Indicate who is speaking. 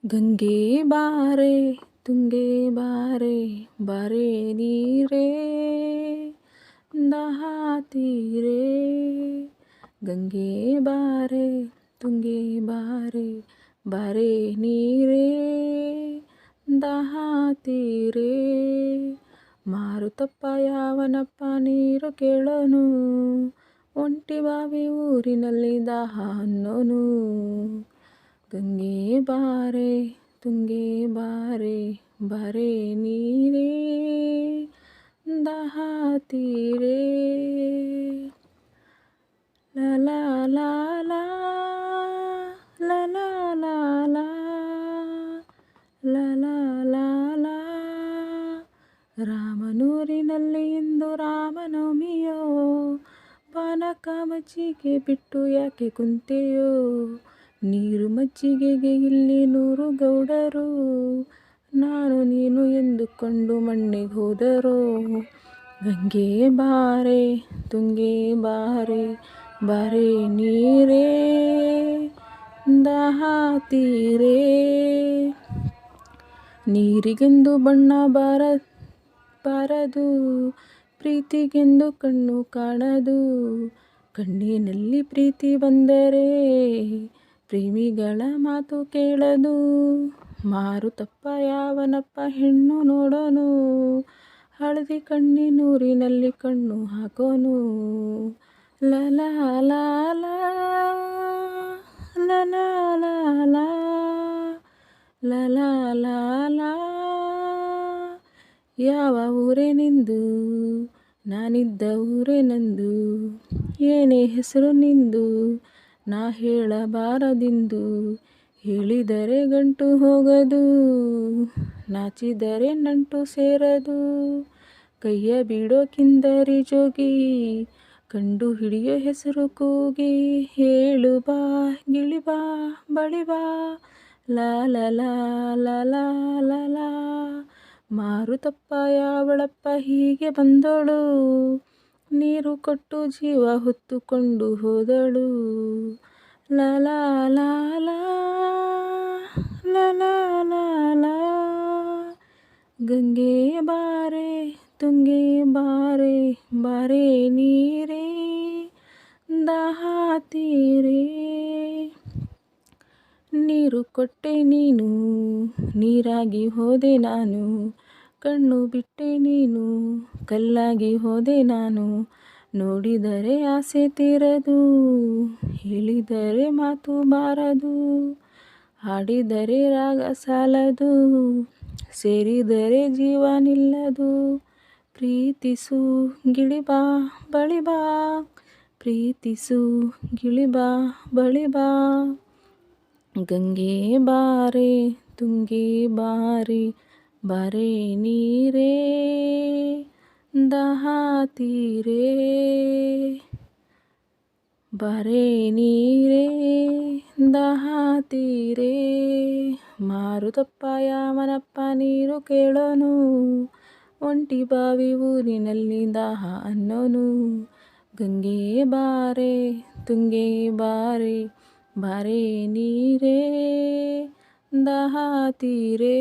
Speaker 1: ಗಂಗೆ ಬಾರೆ ತುಂಗೆ ಬಾರೆ ಬಾರೆ ನೀರೇ ದಾಹ ತೀರೆ. ಗಂಗೆ ಬಾರೆ ತುಂಗೆ ಬಾರೆ ಬಾರೆ ನೀರೇ ದಾಹ ತೀರೆ. ಮಾರುತಪ್ಪ ಯಾವನಪ್ಪ ನೀರು ಕೇಳೋನು, ಒಂಟಿ ಬಾವಿ ಊರಿನಲ್ಲಿ ದಾಹ ಅನ್ನೋನು. ಗಂಗೆ ಬಾರೆ ತುಂಗೆ ಬಾರೆ ಬಾರೆ ನೀರೇ ದಾಹ ತೀರೆ. ಲ ಲ ಲ ಲ ಲ ಲ ಲ ಲ ಲ ಲ ಲ. ರಾಮನೂರಿನಲ್ಲಿ ಇಂದು ರಾಮನವಮಿಯೋ, ಪಾನಕ ಮಜ್ಜಿಗೆ ಬಿಟ್ಟು ಯಾಕೆ ಕುಂತೆಯೋ. ನೀರು ಮಜ್ಜಿಗೆಗೆ ಇಲ್ಲಿ 100 ಗೌಡರು, ನಾನು ನೀನು ಎಂದುಕೊಂಡು ಮಣ್ಣಿಗೆ ಹೋದರು. ಗಂಗೆ ಬಾರೆ ತುಂಗೆ ಬಾರೆ ಬಾರೆ ನೀರೇ ದಾಹ ತೀರೆ. ನೀರಿಗೆಂದು ಬಣ್ಣ ಬಾರದು, ಪ್ರೀತಿಗೆಂದು ಕಣ್ಣು ಕಾಣದು. ಕಣ್ಣಿನಲ್ಲಿ ಪ್ರೀತಿ ಬಂದರೆ ಪ್ರೇಮಿಗಳ ಮಾತು ಕೇಳದು. ಮಾರುತಪ್ಪ ಯಾವನಪ್ಪ ಹೆಣ್ಣು ನೋಡೋನು, ಹಳದಿ ಕಣ್ಣಿನೂರಿನಲ್ಲಿ ಕಣ್ಣು ಹಾಕೋನು. ಲ ಲ ಲ ಲ ಲ ಲ ಲ ಲ ಲ ಲ ಲ. ಯಾವ ಊರೇ ನಿಂದು, ನಾನಿದ್ದ ಊರೇ ನಂದು, ಏನೇ ಹೆಸರು ನಿಂದು ನಾ ಹೇಳಬಾರದಿಂದು. ಹೇಳಿದರೆ ಗಂಟು ಹೋಗದು, ನಾಚಿದರೆ ನಂಟು ಸೇರದು. ಕೈಯ ಬಿಡೋ ಕಿಂದರಿ ಜೋಗಿ, ಕಂಡು ಹಿಡಿಯೋ ಹೆಸರು ಕೂಗಿ. ಹೇಳು ಬಾ ಗಿಳಿ ಬಾ ಬಳಿ ಬಾ ಲ ಲ ಲ ಲ ಲ ಲ ಲ. ಮಾರುತಪ್ಪ ಯಾವಳಪ್ಪ ಹೀಗೆ ಬಂದೋಳು, ನೀರು ಕೊಟ್ಟು ಜೀವ ಹೊತ್ತುಕೊಂಡು ಹೋದಳು. ಲ ಲ ಲ ಲ ಲ ಲ ಲ ಲ. ಗಂಗೆ ಬಾರೆ ತುಂಗೆ ಬಾರೆ ಬಾರೆ ನೀರೇ ದಾಹ ತೀರೆ. ನೀರು ಕೊಟ್ಟೆ ನೀನು, ನೀರಾಗಿ ಹೋದೆ ನಾನು. ಕಣ್ಣು ಬಿಟ್ಟೆ ನೀನು, ಕಲ್ಲಾಗಿ ಹೋದೆ ನಾನು. ನೋಡಿದರೆ ಆಸೆ ತೀರದು, ಹೇಳಿದರೆ ಮಾತು ಬಾರದು. ಹಾಡಿದರೆ ರಾಗ ಸಾಲದು, ಸೇರಿದರೆ ಜೀವ ನಿಲ್ಲದು. ಪ್ರೀತಿಸು ಗಿಳಿ ಬಾ ಬಳಿ ಬಾ, ಪ್ರೀತಿಸು ಗಿಳಿ ಬಾ ಬಳಿ ಬಾ. ಗಂಗೆ ಬಾರೆ ತುಂಗೆ ಬಾರೆ ಬಾರೆ ನೀರೇ ದಾಹ ತೀರೆ. ಬಾರೆ ನೀರೇ ದಾಹ ತೀರೆ. ಮಾರುತಪ್ಪ ಯಾವನಪ್ಪ ನೀರು ಕೇಳೋನು, ಒಂಟಿ ಬಾವಿ ಊರಿನಲ್ಲಿ ದಾಹ ಅನ್ನೋನು. ಗಂಗೆ ಬಾರೆ ತುಂಗೆ ಬಾರೆ ಬಾರೆ ನೀರೇ ದಾಹ ತೀರೆ.